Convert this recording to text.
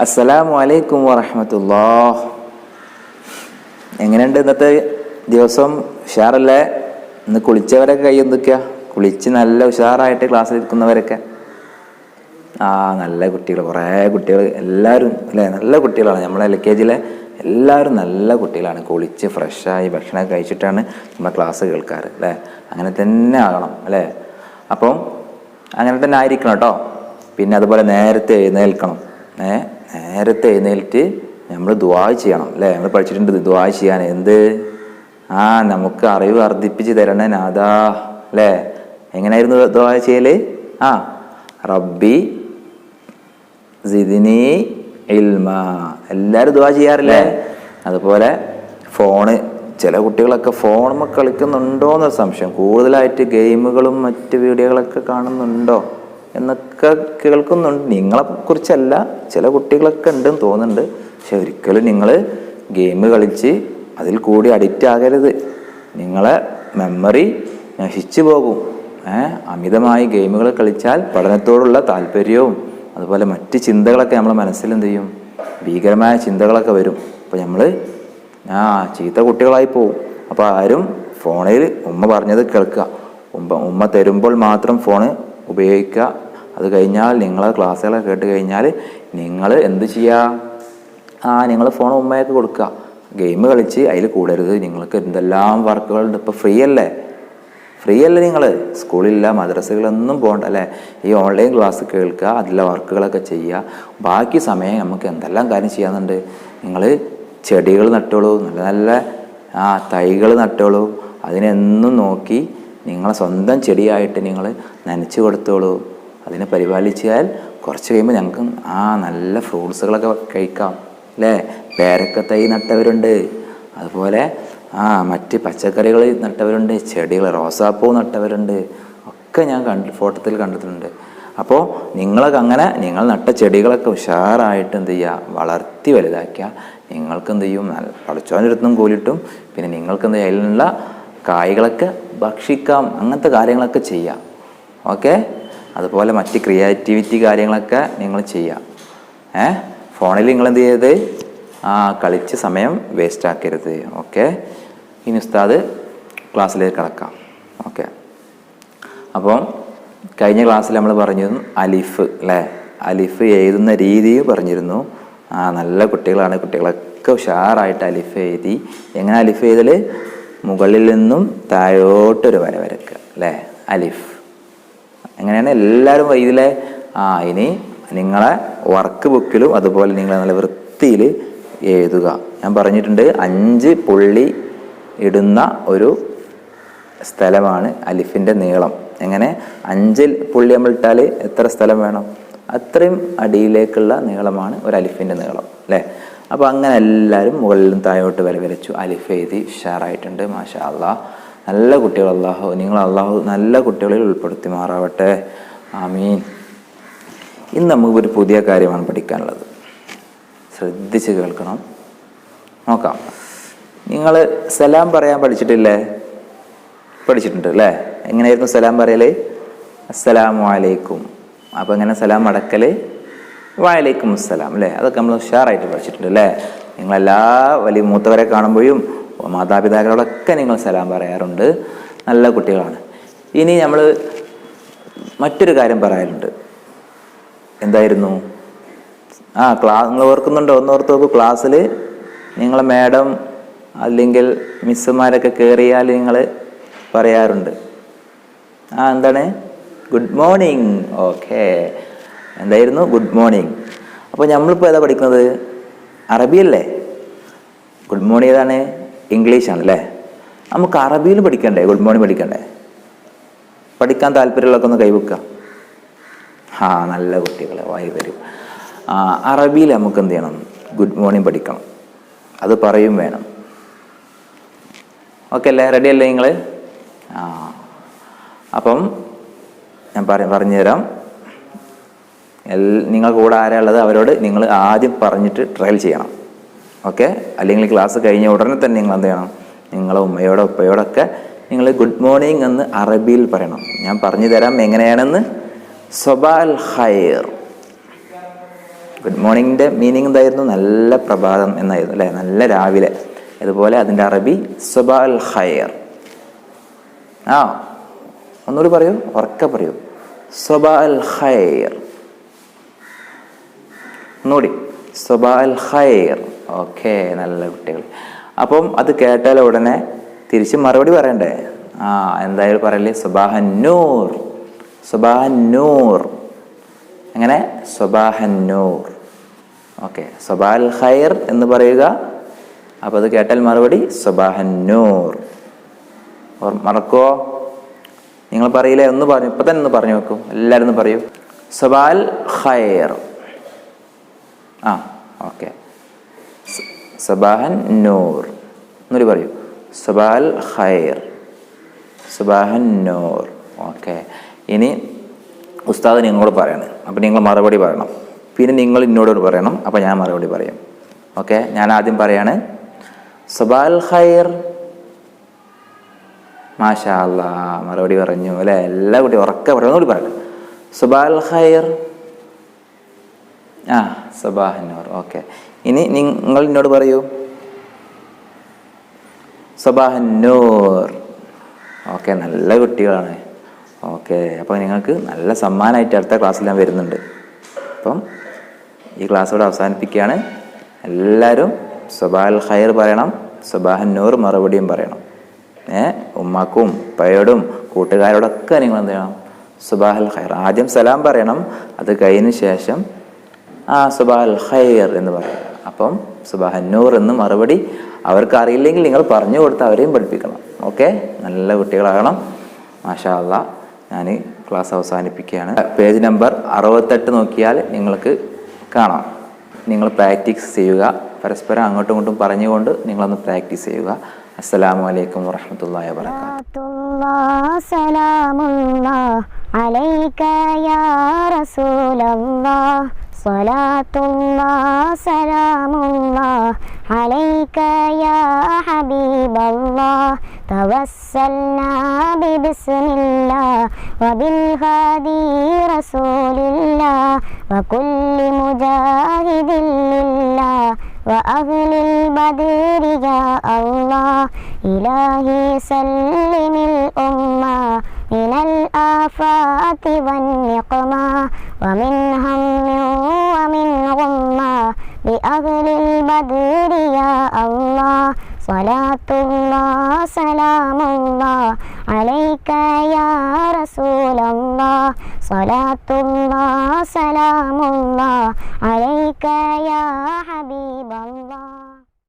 അസ്സലാമു അലൈക്കും വറഹ്മത്തുള്ളാഹ്. എങ്ങനെയുണ്ട് ഇന്നത്തെ ദിവസം? ഉഷാറല്ലേ? ഇന്ന് കുളിച്ചവരൊക്കെ കൈ എന്തൊക്കെയാ? കുളിച്ച് നല്ല ഉഷാറായിട്ട് ക്ലാസ്സിലിരിക്കുന്നവരൊക്കെ നല്ല കുട്ടികൾ, കുറേ കുട്ടികൾ, എല്ലാവരും അല്ലേ? നല്ല കുട്ടികളാണ്. നമ്മളെ LKGയിലെ എല്ലാവരും നല്ല കുട്ടികളാണ്. കുളിച്ച് ഫ്രഷായി ഭക്ഷണമൊക്കെ കഴിച്ചിട്ടാണ് നമ്മൾ ക്ലാസ് കേൾക്കാറ് അല്ലേ? അങ്ങനെ തന്നെ ആകണം അല്ലേ? അപ്പം അങ്ങനെ തന്നെ ആയിരിക്കണം കേട്ടോ. പിന്നെ അതുപോലെ നേരത്തെ എഴുന്നേൽക്കണം. നേരത്തെ എഴുന്നേൽറ്റ് നമ്മൾ ദുആ ചെയ്യണം അല്ലേ? നമ്മൾ പഠിച്ചിട്ടുണ്ട് ദുആ ചെയ്യാൻ. എന്ത്? നമുക്ക് അറിവ് വർദ്ധിപ്പിച്ച് തരണേ നാഥാ അല്ലേ? എങ്ങനെയായിരുന്നു ദുആ ചെയ്യല്? റബ്ബി സിദ്നി ഇൽമാ. എല്ലാവരും ദുആ ചെയ്യാറില്ലേ? അതുപോലെ ഫോണ്, ചില കുട്ടികളൊക്കെ ഫോണുമ്മ കളിക്കുന്നുണ്ടോയെന്നൊരു സംശയം. കൂടുതലായിട്ട് ഗെയിമുകളും മറ്റ് വീഡിയോകളൊക്കെ കാണുന്നുണ്ടോ എന്നൊക്കെ കേൾക്കുന്നുണ്ട്. നിങ്ങളെക്കുറിച്ചല്ല, ചില കുട്ടികളൊക്കെ ഉണ്ടെന്ന് തോന്നുന്നുണ്ട്. പക്ഷെ ഒരിക്കലും നിങ്ങൾ ഗെയിം കളിച്ച് അതിൽ കൂടി അഡിക്റ്റ് ആകരുത്. നിങ്ങളെ മെമ്മറി നശിച്ചു പോകും. അമിതമായി ഗെയിമുകൾ കളിച്ചാൽ പഠനത്തോടുള്ള താല്പര്യവും അതുപോലെ മറ്റ് ചിന്തകളൊക്കെ നമ്മളെ മനസ്സിൽ എന്ത് ചെയ്യും? ഭീകരമായ ചിന്തകളൊക്കെ വരും. അപ്പോൾ നമ്മൾ ചീത്ത കുട്ടികളായി പോവും. അപ്പോൾ ആരും ഫോണിൽ ഉമ്മ പറഞ്ഞത് കേൾക്കുക. ഉമ്മ തരുമ്പോൾ മാത്രം ഫോണ് ഉപയോഗിക്കുക. അത് കഴിഞ്ഞാൽ നിങ്ങളെ ക്ലാസ്സുകളൊക്കെ കേട്ട് കഴിഞ്ഞാൽ നിങ്ങൾ എന്ത് ചെയ്യുക? നിങ്ങൾ ഫോൺ ഉമ്മയൊക്കെ കൊടുക്കുക. ഗെയിം കളിച്ച് അതിൽ കൂടരുത്. നിങ്ങൾക്ക് എന്തെല്ലാം വർക്കുകളുണ്ട്. ഇപ്പോൾ ഫ്രീ അല്ലേ? നിങ്ങൾ സ്കൂളില്ല, മദ്രസകളൊന്നും പോകണ്ട അല്ലേ? ഈ ഓൺലൈൻ ക്ലാസ് കേൾക്കുക, അതിലെ വർക്കുകളൊക്കെ ചെയ്യുക. ബാക്കി സമയം നമുക്ക് എന്തെല്ലാം കാര്യം ചെയ്യാനുണ്ട്. നിങ്ങൾ ചെടികൾ നട്ടോളൂ, നല്ല നല്ല തൈകൾ നട്ടോളൂ. അതിനെന്നും നോക്കി നിങ്ങളെ സ്വന്തം ചെടിയായിട്ട് നിങ്ങൾ നനച്ച് കൊടുത്തോളൂ. അതിനെ പരിപാലിച്ചാൽ കുറച്ച് കഴിയുമ്പോൾ ഞങ്ങൾക്ക് നല്ല ഫ്രൂട്ട്സുകളൊക്കെ കഴിക്കാം അല്ലേ? പേരക്ക തൈ നട്ടവരുണ്ട്, അതുപോലെ മറ്റ് പച്ചക്കറികൾ നട്ടവരുണ്ട്, ചെടികൾ റോസാപ്പൂ നട്ടവരുണ്ട്. ഒക്കെ ഞാൻ ഫോട്ടോത്തിൽ കണ്ടിട്ടുണ്ട്. അപ്പോൾ നിങ്ങളൊക്കെ അങ്ങനെ നിങ്ങൾ നട്ട ചെടികളൊക്കെ ഉഷാറായിട്ട് എന്ത് ചെയ്യുക? വളർത്തി വലുതാക്കിയാൽ നിങ്ങൾക്ക് എന്ത് ചെയ്യും? പഠിച്ചവനടുത്തും കൂലിട്ടും. പിന്നെ നിങ്ങൾക്ക് എന്ത് ചെയ്യുക? അതിലുള്ള കായ്കളൊക്കെ ഭക്ഷിക്കാം. അങ്ങനത്തെ കാര്യങ്ങളൊക്കെ ചെയ്യാം. ഓക്കെ? അതുപോലെ മറ്റ് ക്രിയേറ്റിവിറ്റി കാര്യങ്ങളൊക്കെ നിങ്ങൾ ചെയ്യാം. ഫോണിൽ നിങ്ങളെന്ത് ചെയ്യരുത്? കളിച്ച് സമയം വേസ്റ്റ് ആക്കരുത്. ഓക്കെ? ഇനി ഉസ്താദ് ക്ലാസ്സിലേക്ക് കിടക്കാം. ഓക്കെ? അപ്പം കഴിഞ്ഞ ക്ലാസ്സിൽ നമ്മൾ പറഞ്ഞിരുന്നു അലിഫ് അല്ലേ? അലിഫ് എഴുതുന്ന രീതിയും പറഞ്ഞിരുന്നു. നല്ല കുട്ടികളാണ്. കുട്ടികളൊക്കെ ഉഷാറായിട്ട് അലിഫ് എഴുതി. എങ്ങനെ അലിഫ് എഴുതൽ? മുകളിൽ നിന്നും താഴോട്ടൊരു വര വരക്കുക അല്ലേ? അലിഫ് എങ്ങനെയാണ്? എല്ലാവരും ഇതിലെ ഇനി നിങ്ങളെ വർക്ക് ബുക്കിലും അതുപോലെ നിങ്ങൾ നല്ല വൃത്തിയിൽ എഴുതുക. ഞാൻ പറഞ്ഞിട്ടുണ്ട് 5 പുള്ളി ഇടുന്ന ഒരു സ്ഥലമാണ് അലിഫിൻ്റെ നീളം. എങ്ങനെ? 5 പുള്ളി നമ്മൾ ഇട്ടാൽ എത്ര സ്ഥലം വേണം? അത്രയും അടിയിലേക്കുള്ള നീളമാണ് ഒരു അലിഫിൻ്റെ നീളം അല്ലേ? അപ്പോൾ അങ്ങനെ എല്ലാവരും മുകളിലും താഴോട്ട് വര വരച്ചു. അലിഫ് എഴുതി ഉഷാറായിട്ടുണ്ട്. മാഷാ അല്ലാഹ്. നല്ല കുട്ടികൾ നിങ്ങൾ അള്ളാഹു നല്ല കുട്ടികളിൽ ഉൾപ്പെടുത്തി മാറാവട്ടെ. ആമീൻ. ഇന്ന് നമുക്കൊരു പുതിയ കാര്യമാണ് പഠിക്കാനുള്ളത്. ശ്രദ്ധിച്ച് കേൾക്കണം. നോക്കാം. നിങ്ങൾ സലാം പറയാൻ പഠിച്ചിട്ടില്ലേ? പഠിച്ചിട്ടുണ്ട് അല്ലേ? എങ്ങനെയായിരുന്നു സലാം പറയൽ? അസ്സലാമു അലൈക്കും. അപ്പോൾ എങ്ങനെ സലാം അടക്കൽ? വഅലൈക്കും അസ്സലാം അല്ലേ? അതൊക്കെ നമ്മൾ ഉഷാറായിട്ട് പഠിച്ചിട്ടുണ്ട് അല്ലേ? നിങ്ങളെല്ലാ വലിയ മൂത്തവരെ കാണുമ്പോഴും മാതാപിതാക്കളോടൊക്കെ നിങ്ങൾ സലാം പറയാറുണ്ട്. നല്ല കുട്ടികളാണ്. ഇനി നമ്മൾ മറ്റൊരു കാര്യം പറയാനുണ്ട്. എന്തായിരുന്നു? നിങ്ങൾ ഓർക്കുന്നുണ്ടോ? ഓർത്ത് നോക്കൂ. ക്ലാസ്സിൽ നിങ്ങളെ മാഡം അല്ലെങ്കിൽ മിസ്സുമാരൊക്കെ കയറിയാൽ നിങ്ങൾ പറയാറുണ്ട് എന്താണ്? Good morning. ഓക്കെ, എന്തായിരുന്നു? Good morning. അപ്പോൾ നമ്മളിപ്പോൾ ഏതാ പഠിക്കുന്നത്? അറബിയല്ലേ? ഗുഡ് മോർണിംഗ് ഏതാണ്? ഇംഗ്ലീഷാണ് അല്ലേ? നമുക്ക് അറബിയിൽ പഠിക്കണ്ടേ? ഗുഡ് മോർണിംഗ് പഠിക്കണ്ടേ? പഠിക്കാൻ താല്പര്യമുള്ളതൊക്കെ ഒന്ന് കൈവെക്കുക. നല്ല കുട്ടികളെ വായി വരും. അറബിയിൽ നമുക്ക് എന്ത് ചെയ്യണം? ഗുഡ് മോർണിംഗ് പഠിക്കണം. അത് പറയും വേണം. ഓക്കെ അല്ലേ? റെഡി അല്ലേ നിങ്ങൾ? അപ്പം ഞാൻ പറഞ്ഞുതരാം. നിങ്ങൾ കൂടെ ആരാ ഉള്ളത് അവരോട് നിങ്ങൾ ആദ്യം പറഞ്ഞിട്ട് ട്രയൽ ചെയ്യണം. ഓക്കെ? അല്ലെങ്കിൽ ക്ലാസ് കഴിഞ്ഞ ഉടനെ തന്നെ നിങ്ങൾ എന്ത് ചെയ്യണം? നിങ്ങളെ ഉമ്മയോടോ ഉപ്പയോടൊക്കെ നിങ്ങൾ ഗുഡ് മോർണിംഗ് എന്ന് അറബിയിൽ പറയണം. ഞാൻ പറഞ്ഞു തരാം എങ്ങനെയാണെന്ന്. സബാൽ ഖൈർ. ഗുഡ് മോർണിംഗിൻ്റെ മീനിങ് എന്തായിരുന്നു? നല്ല പ്രഭാതം എന്നായിരുന്നു അല്ലേ, നല്ല രാവിലെ. അതുപോലെ അതിൻ്റെ അറബി സബാ അൽ ഖൈർ. ഒന്നുകൂടി പറയൂ, ഉറക്കെ പറയൂ, സബാ അൽ ഖൈർ. ഒന്നുകൂടി, സബാ അൽ ഖൈർ. ഓക്കെ, നല്ല കുട്ടികൾ. അപ്പം അത് കേട്ടാൽ ഉടനെ തിരിച്ച് മറുപടി പറയണ്ടേ? എന്തായാലും പറയല്ലേ, സബാഹൻ നൂർ, സബാഹൻ നൂർ. എങ്ങനെ? സബാഹൻ നൂർ. ഓക്കെ, സബാ അൽ ഖൈർ എന്ന് പറയുക. അപ്പോൾ അത് കേട്ടാൽ മറുപടി സബാഹൻ നൂർ. മറക്കുമോ? നിങ്ങൾ പറയില്ലേ? ഒന്ന് പറഞ്ഞു, ഇപ്പം തന്നെ ഒന്ന് പറഞ്ഞു വെക്കും. എല്ലാവരും ഒന്ന് പറയൂ, സബാ അൽ ഖൈർ. ഓക്കെ, സബാഹൻ നൂർ. എന്നൊരു പറയൂ, സബാ അൽ ഖൈർ, സബാഹൻ നൂർ. ഓക്കെ, ഇനി ഉസ്താദ് നിങ്ങളോട് പറയണം, അപ്പം നിങ്ങൾ മറുപടി പറയണം. പിന്നെ നിങ്ങൾ എന്നോട് പറയണം, അപ്പം ഞാൻ മറുപടി പറയും. ഓക്കെ, ഞാൻ ആദ്യം പറയാണ്, സബാ അൽ ഖൈർ. മാഷാ അല്ലാ, മറുപടി പറഞ്ഞു അല്ലേ? എല്ലാ കുട്ടിയും ഉറക്കെ പറയും. ഒന്നുകൂടി പറയട്ടെ, സബാ അൽ ഖൈർ. സബാഹൻ നൂർ. ഓക്കെ, ഇനി നിങ്ങൾ എന്നോട് പറയൂ, സബാഹൻ നൂർ. ഓക്കെ, നല്ല കുട്ടികളാണ്. ഓക്കെ, അപ്പോൾ നിങ്ങൾക്ക് നല്ല സമ്മാനമായിട്ട് അടുത്ത ക്ലാസ്സിൽ ഞാൻ വരുന്നുണ്ട്. അപ്പം ഈ ക്ലാസ്സോടെ അവസാനിപ്പിക്കുകയാണ്. എല്ലാവരും സബാ അൽ ഖൈർ പറയണം, സബാഹൻ നൂർ മറുപടിയും പറയണം. ഉമ്മാക്കും ഉപ്പയോടും കൂട്ടുകാരോടൊക്കെ നിങ്ങൾ എന്ത് ചെയ്യണം? സബാഹ് അൽ ഖൈർ. ആദ്യം സലാം പറയണം, അത് കഴിഞ്ഞ ശേഷം സബാഹ് അൽ ഖൈർ എന്ന് പറയണം. അപ്പം സബാഹൻ നൂർ എന്ന് മറുപടി അവർക്ക് അറിയില്ലെങ്കിൽ നിങ്ങൾ പറഞ്ഞു കൊടുത്ത് അവരെയും പഠിപ്പിക്കണം. ഓക്കെ, നല്ല കുട്ടികളാകണം. മാഷാ അല്ലാ, ഞാൻ ക്ലാസ് അവസാനിപ്പിക്കുകയാണ്. പേജ് നമ്പർ 68 നോക്കിയാൽ നിങ്ങൾക്ക് കാണാം. നിങ്ങൾ പ്രാക്ടീസ് ചെയ്യുക, പരസ്പരം അങ്ങോട്ടും ഇങ്ങോട്ടും പറഞ്ഞുകൊണ്ട് നിങ്ങളൊന്ന് പ്രാക്ടീസ് ചെയ്യുക. അസ്സലാമു അലൈക്കും വറഹ്മത്തുള്ളാഹി വബറകാതുഹു. സ്വലാത്തുല്ലാഹ് സലാമുല്ലാഹ് അലൈക യാ ഹബീബല്ലാഹ് തവസ്സൽനാ ബിസ്മില്ലാഹ് വബിൽ ഹാദി റസൂലില്ലാഹ് വകുല്ലി മുജാഹിദിൻ ലില്ലാഹ് وأهل البدر يا الله إلهي سلم الأمة من الآفات والنقمة ومن هم ومن غمة بأهل البدر يا الله صلاة الله سلام الله عليك يا رسول الله صلاة الله سلام الله عليك يا حبيب الله.